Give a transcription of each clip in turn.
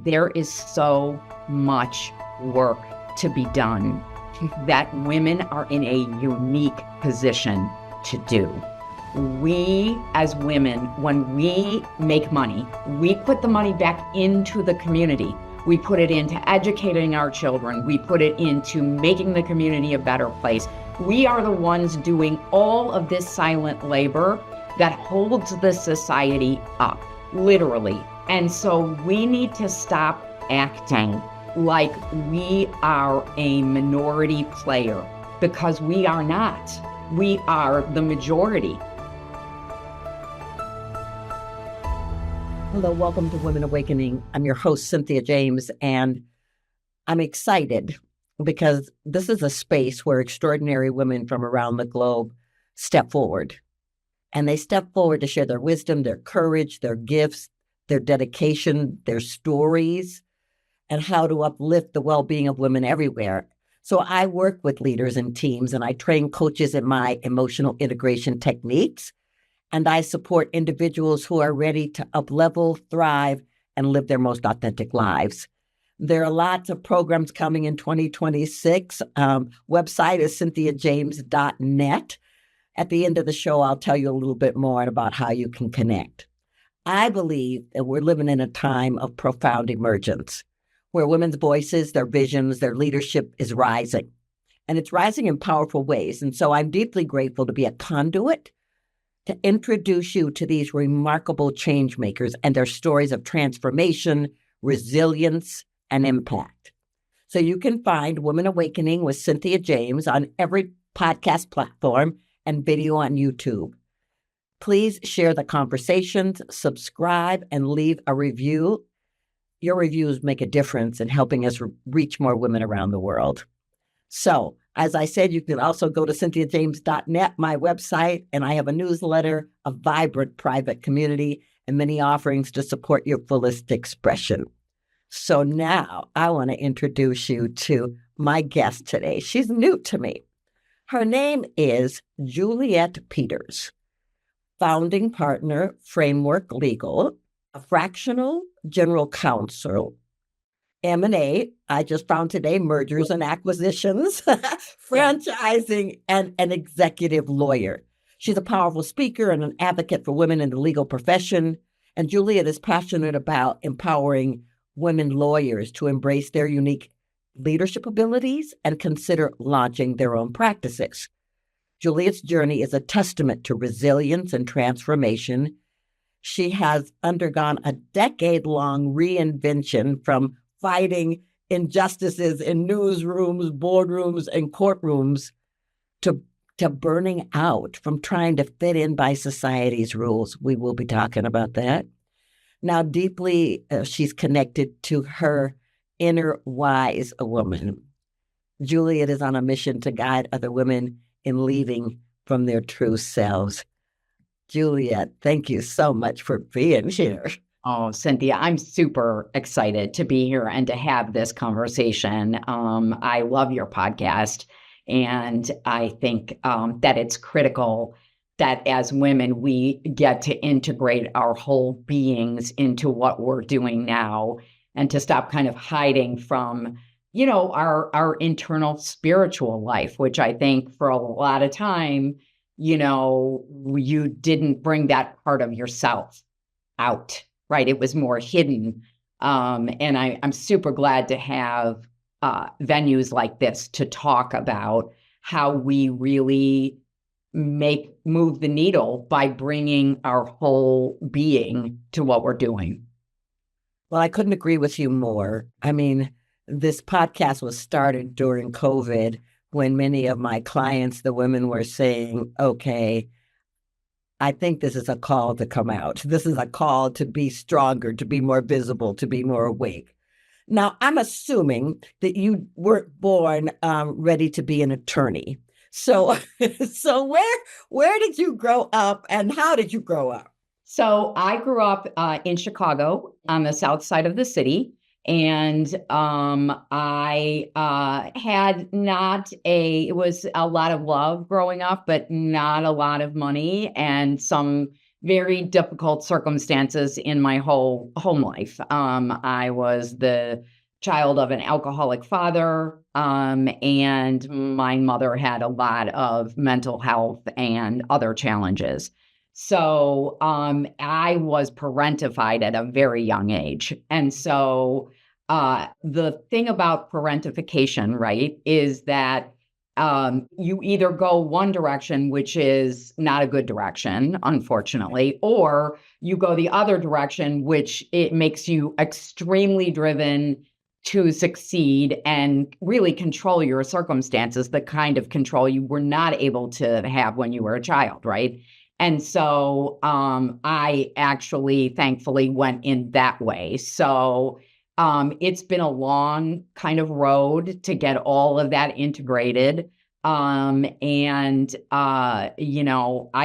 there is so much work to be done that women are in a unique position to do. We as women, when we make money, we put the money back into the community. We put it into educating our children. We put it into making the community a better place. We are the ones doing all of this silent labor that holds the society up, literally. And so we need to stop acting like we are a minority player, because we are not. We are the majority. Hello, welcome to Women Awakening. I'm your host, Cynthia James, and I'm excited because this is a space where extraordinary women from around the globe step forward. And they step forward to share their wisdom, their courage, their gifts, their dedication, their stories, and how to uplift the well-being of women everywhere. So I work with leaders and teams, and I train coaches in my emotional integration techniques. And I support individuals who are ready to up-level, thrive, and live their most authentic lives. There are lots of programs coming in 2026. Website is cynthiajames.net. At the end of the show, I'll tell you a little bit more about how you can connect. I believe that we're living in a time of profound emergence, where women's voices, their visions, their leadership is rising. And it's rising in powerful ways. And so I'm deeply grateful to be a conduit to introduce you to these remarkable change makers and their stories of transformation, resilience, and impact. So you can find Women Awakening with Cynthia James on every podcast platform and video on YouTube. Please share the conversations, subscribe, and leave a review. Your reviews make a difference in helping us reach more women around the world. So, as I said, you can also go to cynthiajames.net, my website, and I have a newsletter, a vibrant private community, and many offerings to support your fullest expression. So now I want to introduce you to my guest today. She's new to me. Her name is Juliet Peters, founding partner, Framework Legal, a fractional general counsel, M&A, I just found today, mergers and acquisitions, franchising, and an executive lawyer. She's a powerful speaker and an advocate for women in the legal profession. And Juliet is passionate about empowering women lawyers to embrace their unique leadership abilities and consider launching their own practices. Juliet's journey is a testament to resilience and transformation. She has undergone a decade-long reinvention from fighting injustices in newsrooms, boardrooms, and courtrooms to burning out from trying to fit in by society's rules. We will be talking about that. Now, deeply, she's connected to her inner wise woman. Juliet is on a mission to guide other women in leading from their true selves. Juliet, thank you so much for being here. Oh, Cynthia, I'm super excited to be here and to have this conversation. I love your podcast, and I think that it's critical that as women, we get to integrate our whole beings into what we're doing now and to stop kind of hiding from, our internal spiritual life, which I think for a lot of time, you didn't bring that part of yourself out. Right. It was more hidden. And I'm super glad to have venues like this to talk about how we really move the needle by bringing our whole being to what we're doing. Well, I couldn't agree with you more. I mean, this podcast was started during COVID when many of my clients, the women, were saying, okay, I think this is a call to come out. This is a call to be stronger, to be more visible, to be more awake. Now, I'm assuming that you weren't born ready to be an attorney. So where did you grow up and how did you grow up? So I grew up in Chicago on the south side of the city. And I had it was a lot of love growing up, but not a lot of money and some very difficult circumstances in my whole home life. I was the child of an alcoholic father, and my mother had a lot of mental health and other challenges. So I was parentified at a very young age. And so the thing about parentification, right, is that you either go one direction, which is not a good direction, unfortunately, or you go the other direction, which it makes you extremely driven to succeed and really control your circumstances, the kind of control you were not able to have when you were a child, right? And so I actually, thankfully, went in that way. So it's been a long kind of road to get all of that integrated. And I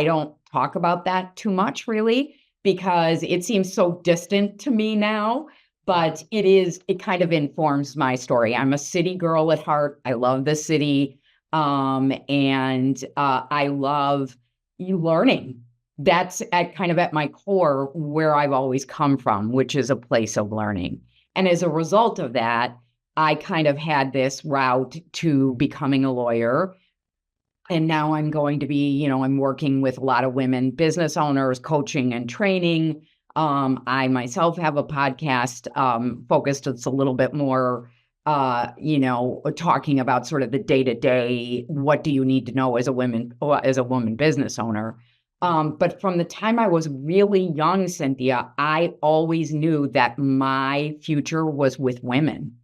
don't talk about that too much really because it seems so distant to me now, but it kind of informs my story. I'm a city girl at heart. I love the city. And I love learning. That's at my core where I've always come from, which is a place of learning. And as a result of that, I kind of had this route to becoming a lawyer. And now I'm going to be, I'm working with a lot of women business owners, coaching and training. I myself have a podcast focused, it's a little bit more, talking about sort of the day-to-day, what do you need to know as a woman business owner. But from the time I was really young, Cynthia, I always knew that my future was with women.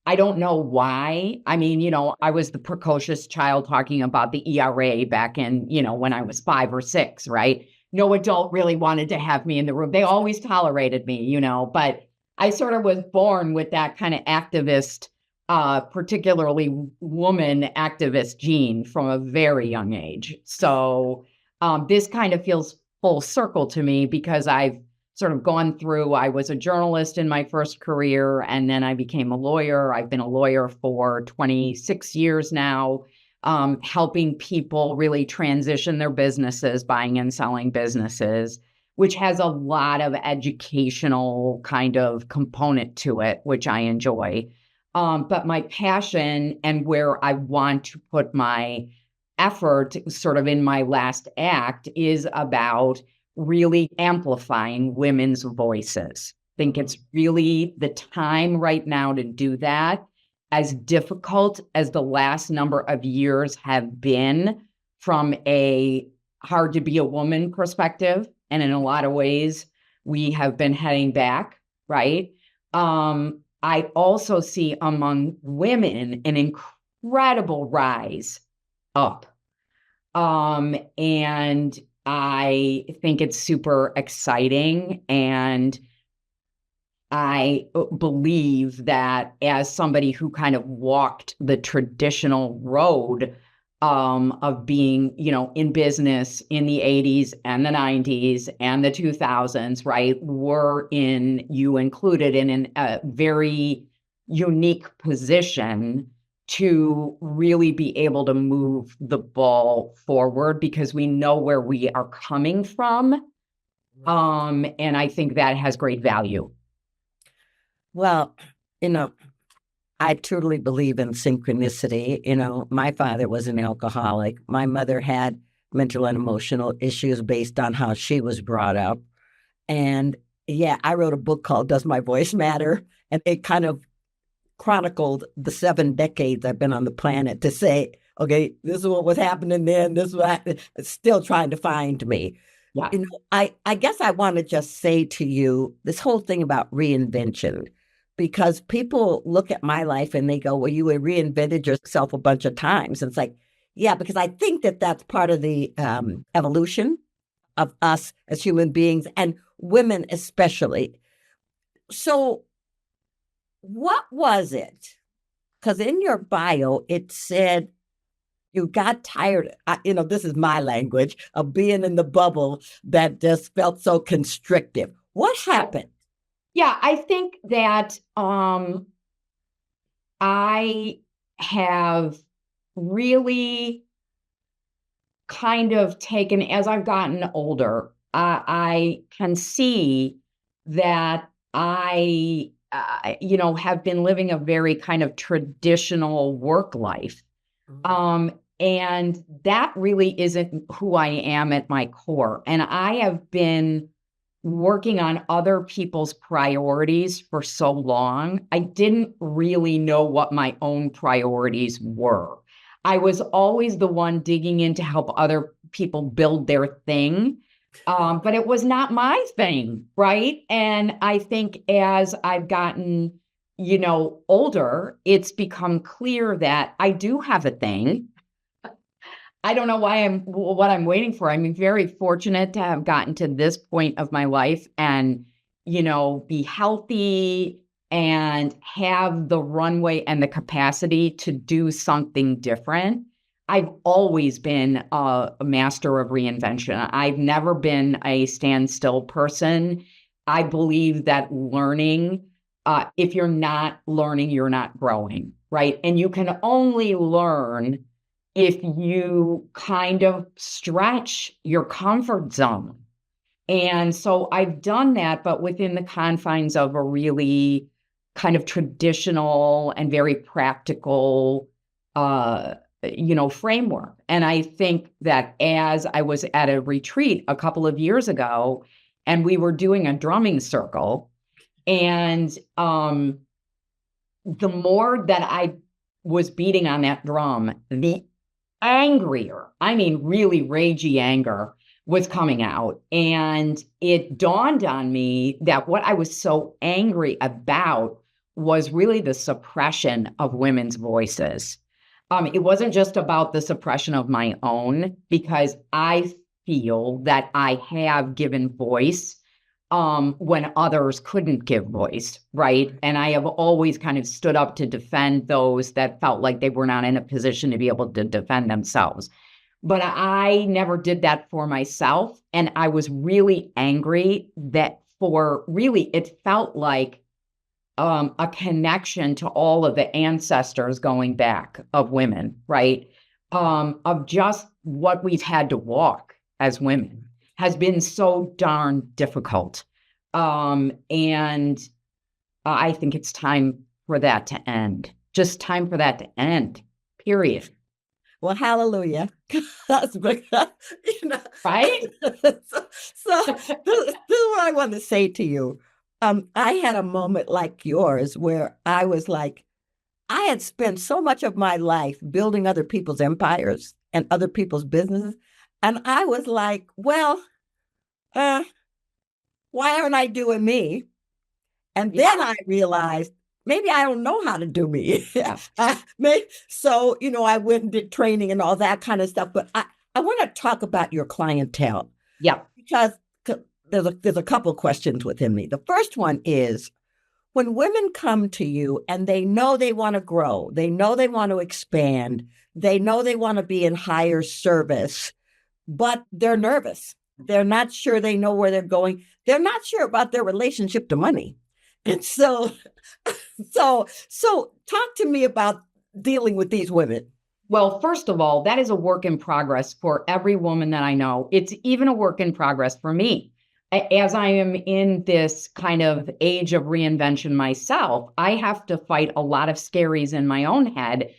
I don't know why. I mean, I was the precocious child talking about the ERA back in, when I was 5 or 6, right? No adult really wanted to have me in the room. They always tolerated me, but I sort of was born with that kind of activist, particularly woman activist gene from a very young age. So this kind of feels full circle to me because I've sort of gone through, I was a journalist in my first career, and then I became a lawyer. I've been a lawyer for 26 years now, helping people really transition their businesses, buying and selling businesses, which has a lot of educational kind of component to it, which I enjoy. But my passion and where I want to put my effort sort of in my last act is about really amplifying women's voices. I think it's really the time right now to do that. As difficult as the last number of years have been from a hard to be a woman perspective, and in a lot of ways, we have been heading back, right? I also see among women an incredible rise up. And I think it's super exciting. And I believe that as somebody who kind of walked the traditional road of being, in business in the 80s and the 90s and the 2000s, right, you included in a very unique position to really be able to move the ball forward because we know where we are coming from. And I think that has great value. Well, I truly believe in synchronicity. My father was an alcoholic. My mother had mental and emotional issues based on how she was brought up. And yeah, I wrote a book called Does My Voice Matter? And it kind of chronicled the 7 decades I've been on the planet to say, okay, this is what was happening then. This is what it's still trying to find me. Yeah. I guess I want to just say to you this whole thing about reinvention, because people look at my life and they go, well, you reinvented yourself a bunch of times. And it's like, yeah, because I think that that's part of the evolution of us as human beings and women especially. So what was it? Because in your bio, it said you got tired, this is my language, of being in the bubble that just felt so constrictive. What happened? Yeah, I think that I have really kind of taken, as I've gotten older, I can see that have been living a very kind of traditional work life. And that really isn't who I am at my core. And I have been working on other people's priorities for so long. I didn't really know what my own priorities were. I was always the one digging in to help other people build their thing. But it was not my thing, right? And I think as I've gotten, older, it's become clear that I do have a thing. I don't know what I'm waiting for. I'm very fortunate to have gotten to this point of my life and, be healthy and have the runway and the capacity to do something different. I've always been a master of reinvention. I've never been a standstill person. I believe that learning, if you're not learning, you're not growing, right? And you can only learn if you kind of stretch your comfort zone. And so I've done that, but within the confines of a really kind of traditional and very practical, framework. And I think that as I was at a retreat a couple of years ago, and we were doing a drumming circle, and the more that I was beating on that drum, the angrier, I mean, really ragey anger was coming out. And it dawned on me that what I was so angry about was really the suppression of women's voices. It wasn't just about the suppression of my own, because I feel that I have given voice when others couldn't give voice, right? And I have always kind of stood up to defend those that felt like they were not in a position to be able to defend themselves. But I never did that for myself. And I was really angry that it felt like a connection to all of the ancestors going back of women, right? Of just what we've had to walk as women has been so darn difficult. And I think it's time for that to end. Just time for that to end, period. Well, hallelujah. That's because, right? so this is what I want to say to you. I had a moment like yours where I was like, I had spent so much of my life building other people's empires and other people's businesses. And I was like, well, why aren't I doing me? And then I realized maybe I don't know how to do me. So, I went and did training and all that kind of stuff. But I want to talk about your clientele. Yeah. Because there's a couple questions within me. The first one is, when women come to you and they know they want to grow, they know they want to expand, they know they want to be in higher service, but they're nervous. They're not sure they know where they're going. They're not sure about their relationship to money. And so talk to me about dealing with these women. Well, first of all, that is a work in progress for every woman that I know. It's even a work in progress for me. As I am in this kind of age of reinvention myself, I have to fight a lot of scaries in my own head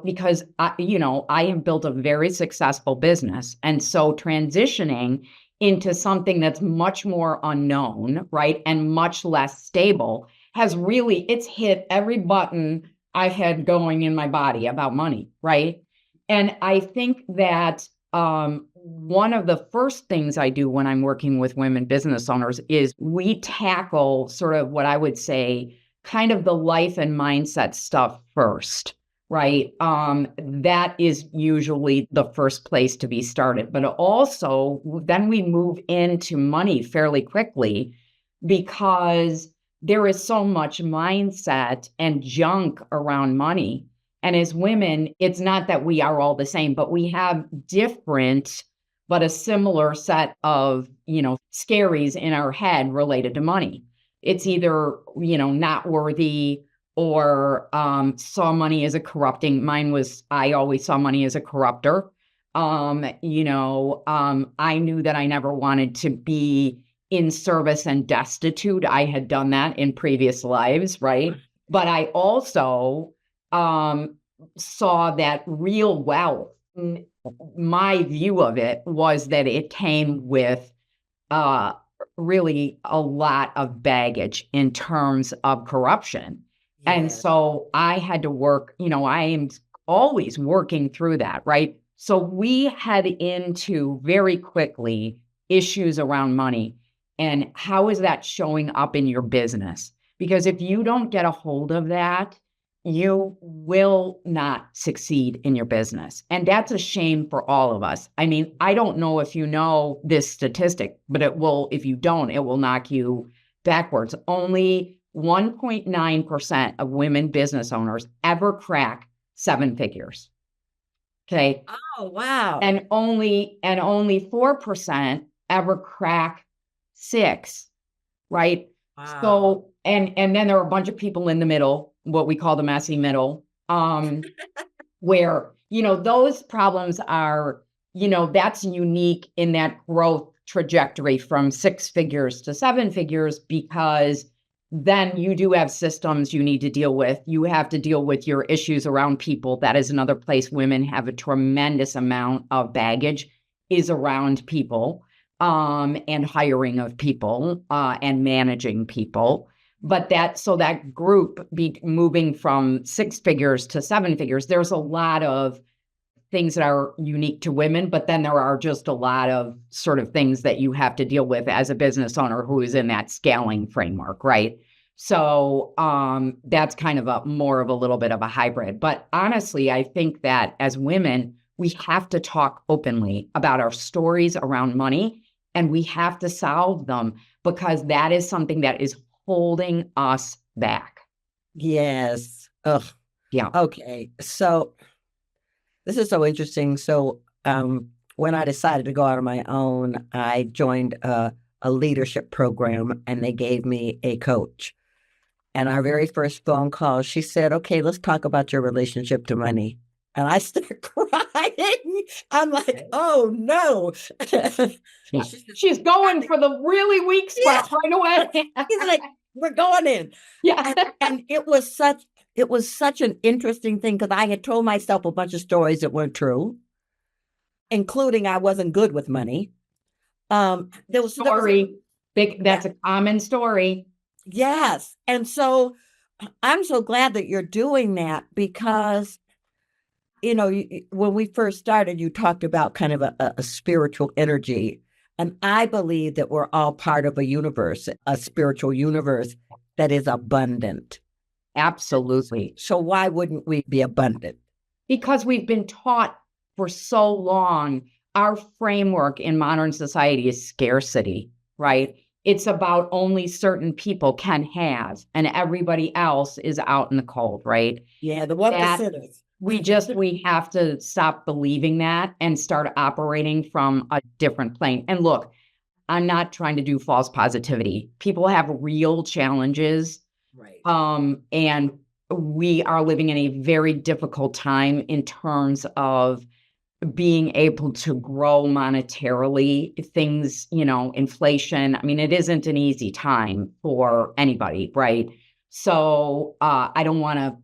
because I have built a very successful business. And so transitioning into something that's much more unknown, right, and much less stable it's hit every button I've had going in my body about money, right? And I think that one of the first things I do when I'm working with women business owners is we tackle sort of what I would say kind of the life and mindset stuff first, right? That is usually the first place to be started. But also, then we move into money fairly quickly because there is so much mindset and junk around money. And as women, it's not that we are all the same, but we have different, but a similar set of, scaries in our head related to money. It's either, not worthy or saw money as a corrupting. I always saw money as a corrupter. I knew that I never wanted to be in service and destitute. I had done that in previous lives, right? But I also saw that real wealth. My view of it was that it came with uh, really a lot of baggage in terms of corruption. And Yes. so I had to work, I am always working through that, right? So we head into very quickly issues around money and how is that showing up in your business? Because if you don't get a hold of that, you will not succeed in your business. And that's a shame for all of us. I mean, I don't know if you know this statistic, but if you don't, it will knock you backwards. Only 1.9% of women business owners ever crack seven figures. Okay. Oh, wow. And only 4% ever crack six, right? Wow. So, and then there are a bunch of people in the middle, what we call the messy middle, where, those problems are, that's unique in that growth trajectory from six figures to seven figures, because then you do have systems you need to deal with. You have to deal with your issues around people. That is another place women have a tremendous amount of baggage, is around people, and hiring of people, and managing people. But that group moving from six figures to seven figures, there's a lot of things that are unique to women, but then there are just a lot of sort of things that you have to deal with as a business owner who is in that scaling framework, right? So that's kind of more of a little bit of a hybrid. But honestly, I think that as women, we have to talk openly about our stories around money, and we have to solve them, because that is something that is holding us back. Yes. Ugh. Yeah. Okay. So this is so interesting. So when I decided to go out on my own, I joined a leadership program, and they gave me a coach. And our very first phone call, she said, "Okay, let's talk about your relationship to money." And I started crying. I'm like, "Oh no." Yeah. She's going for the really weak spot right away. He's like, "We're going in." Yeah. And it was such an interesting thing, because I had told myself a bunch of stories that weren't true, including I wasn't good with money. There was that's a common story. Yes. And so I'm so glad that you're doing that, because, when we first started, you talked about kind of a spiritual energy. And I believe that we're all part of a spiritual universe that is abundant. Absolutely. So why wouldn't we be abundant? Because we've been taught for so long, our framework in modern society is scarcity, right? It's about only certain people can have, and everybody else is out in the cold, right? Yeah, the 1%ers. We have to stop believing that and start operating from a different plane. And look, I'm not trying to do false positivity. People have real challenges. Right. And we are living in a very difficult time in terms of being able to grow monetarily. Things, inflation. I mean, it isn't an easy time for anybody, right? So I don't want to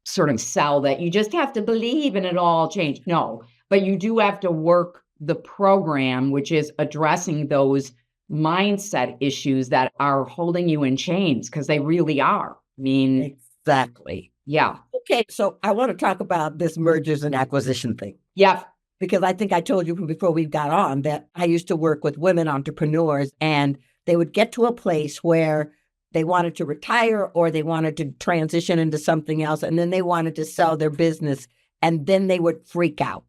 sort of sell that you just have to believe and it all change. No, but you do have to work the program, which is addressing those mindset issues that are holding you in chains, because they really are. I mean, exactly. Yeah. Okay, so I want to talk about this mergers and acquisition thing. Yeah. Because I think I told you before we got on that I used to work with women entrepreneurs, and they would get to a place where they wanted to retire or they wanted to transition into something else, and then they wanted to sell their business, and then they would freak out.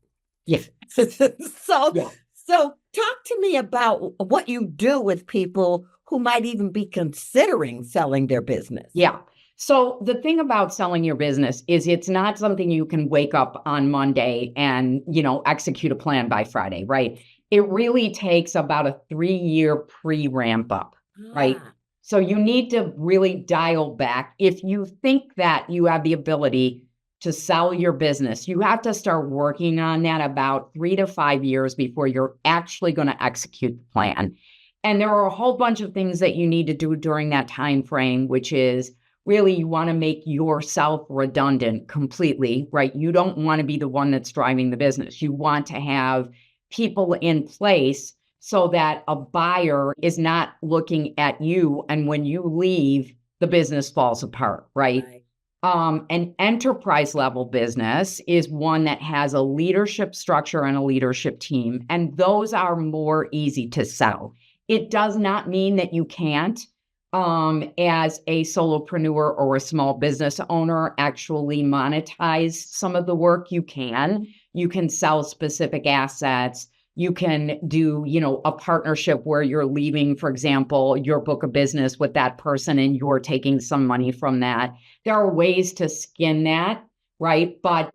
Yeah. So talk to me about what you do with people who might even be considering selling their business. Yeah. So the thing about selling your business is it's not something you can wake up on Monday and, execute a plan by Friday, right? It really takes about a 3-year pre-ramp up, right? So you need to really dial back. If you think that you have the ability to sell your business, you have to start working on that about 3 to 5 years before you're actually going to execute the plan. And there are a whole bunch of things that you need to do during that time frame, which is really you want to make yourself redundant completely, right? You don't want to be the one that's driving the business. You want to have people in place so that a buyer is not looking at you, and when you leave, the business falls apart, right? An enterprise level business is one that has a leadership structure and a leadership team, and those are more easy to sell. It does not mean that you can't, as a solopreneur or a small business owner, actually monetize some of the work. You can sell specific assets. You can do, a partnership where you're leaving, for example, your book of business with that person and you're taking some money from that. There are ways to skin that, right? But,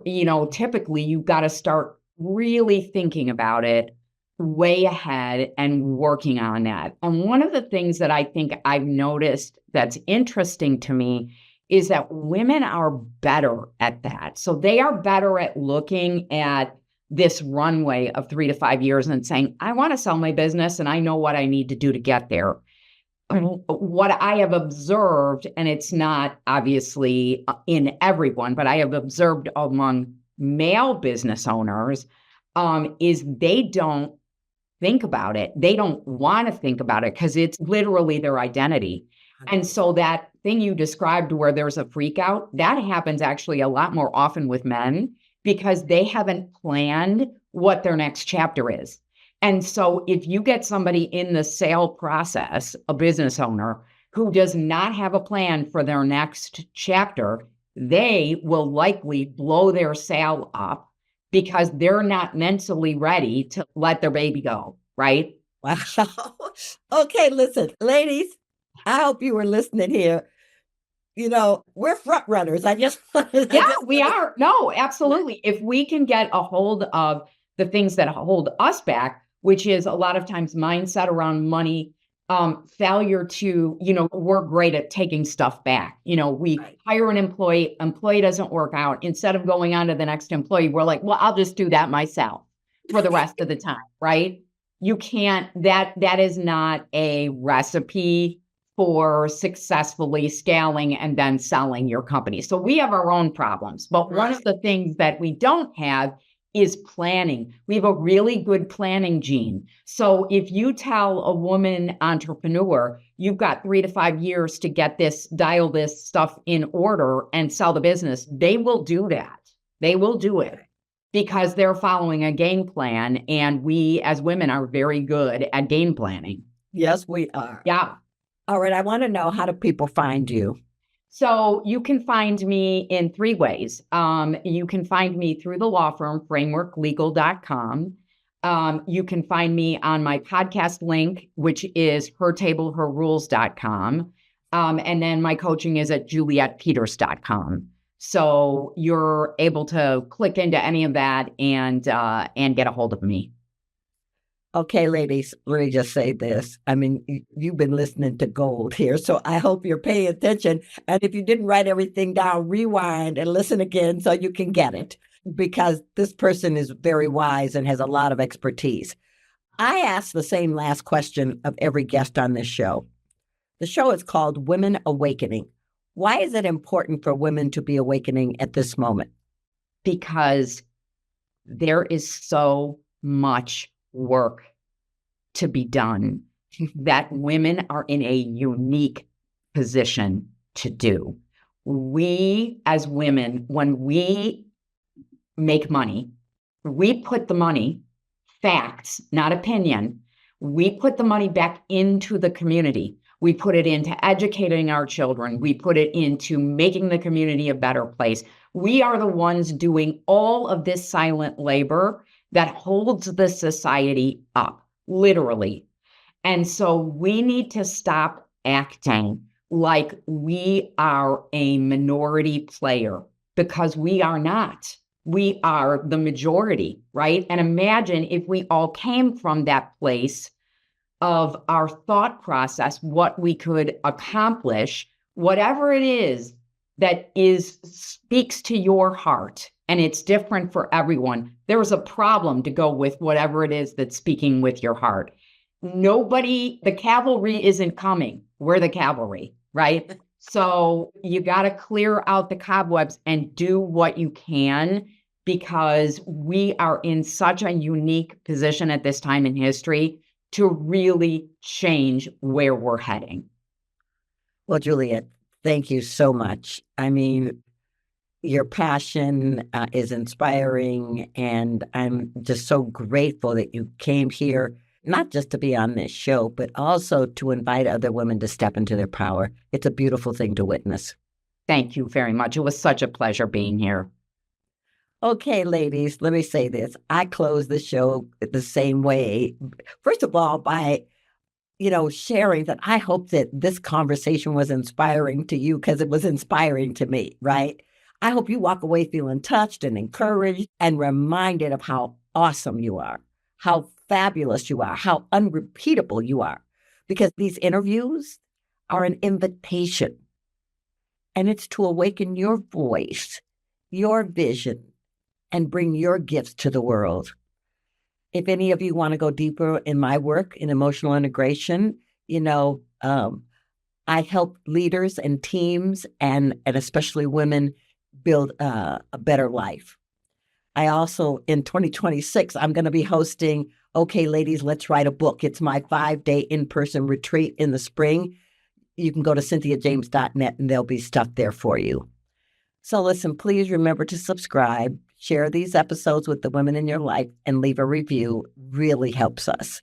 typically you've got to start really thinking about it way ahead and working on that. And one of the things that I think I've noticed that's interesting to me is that women are better at that. So they are better at looking at this runway of 3 to 5 years and saying, I want to sell my business and I know what I need to do to get there. What I have observed, and it's not obviously in everyone, but I have observed among male business owners, is they don't think about it. They don't want to think about it because it's literally their identity. And so that thing you described where there's a freak out, that happens actually a lot more often with men because they haven't planned what their next chapter is. And so if you get somebody in the sale process, a business owner who does not have a plan for their next chapter, they will likely blow their sale up because they're not mentally ready to let their baby go, right? Wow. Okay, listen, ladies, I hope you were listening here. We're front runners. We are. No, absolutely. If we can get a hold of the things that hold us back, which is a lot of times mindset around money, failure to, we're great at taking stuff back. We hire an employee doesn't work out. Instead of going on to the next employee, we're like, well, I'll just do that myself for the rest of the time, right? You can't, that is not a recipe for successfully scaling and then selling your company. So we have our own problems, but one of the things that we don't have is planning. We have a really good planning gene. So if you tell a woman entrepreneur, you've got 3 to 5 years to get dial this stuff in order and sell the business, they will do that. They will do it because they're following a game plan. And we as women are very good at game planning. Yes, we are. Yeah. All right. I want to know, how do people find you? So you can find me in 3 ways. You can find me through the law firm, frameworklegal.com. You can find me on my podcast link, which is hertableherrules.com. And then my coaching is at julietpeters.com. So you're able to click into any of that and get a hold of me. Okay, ladies, let me just say this. I mean, you've been listening to gold here, so I hope you're paying attention. And if you didn't write everything down, rewind and listen again so you can get it, because this person is very wise and has a lot of expertise. I ask the same last question of every guest on this show. The show is called Women Awakening. Why is it important for women to be awakening at this moment? Because there is so much work to be done that women are in a unique position to do. We as women, when we make money, we put the money, facts, not opinion, we put the money back into the community. We put it into educating our children. We put it into making the community a better place. We are the ones doing all of this silent labor that holds the society up, literally. And so we need to stop acting like we are a minority player, because we are not. We are the majority, right? And imagine if we all came from that place of our thought process, what we could accomplish, whatever it is that speaks to your heart, and it's different for everyone, there's a problem to go with whatever it is that's speaking with your heart. The cavalry isn't coming. We're the cavalry, right? So you got to clear out the cobwebs and do what you can, because we are in such a unique position at this time in history to really change where we're heading. Well, Juliet, thank you so much. I mean, your passion is inspiring, and I'm just so grateful that you came here, not just to be on this show, but also to invite other women to step into their power. It's a beautiful thing to witness. Thank you very much. It was such a pleasure being here. Okay, ladies, let me say this. I close the show the same way. First of all, by sharing that I hope that this conversation was inspiring to you, because it was inspiring to me, right? I hope you walk away feeling touched and encouraged and reminded of how awesome you are, how fabulous you are, how unrepeatable you are, because these interviews are an invitation, and it's to awaken your voice, your vision, and bring your gifts to the world. If any of you want to go deeper in my work in emotional integration, I help leaders and teams and especially women build a better life. I also, in 2026, I'm going to be hosting Okay, Ladies, Let's Write a Book. It's my 5-day in-person retreat in the spring. You can go to cynthiajames.net and there'll be stuff there for you. So listen, please remember to subscribe, share these episodes with the women in your life, and leave a review. Really helps us.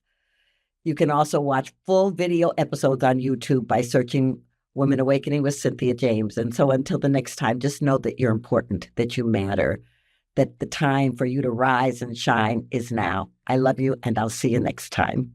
You can also watch full video episodes on YouTube by searching Women Awakening with Cynthia James. And so until the next time, just know that you're important, that you matter, that the time for you to rise and shine is now. I love you, and I'll see you next time.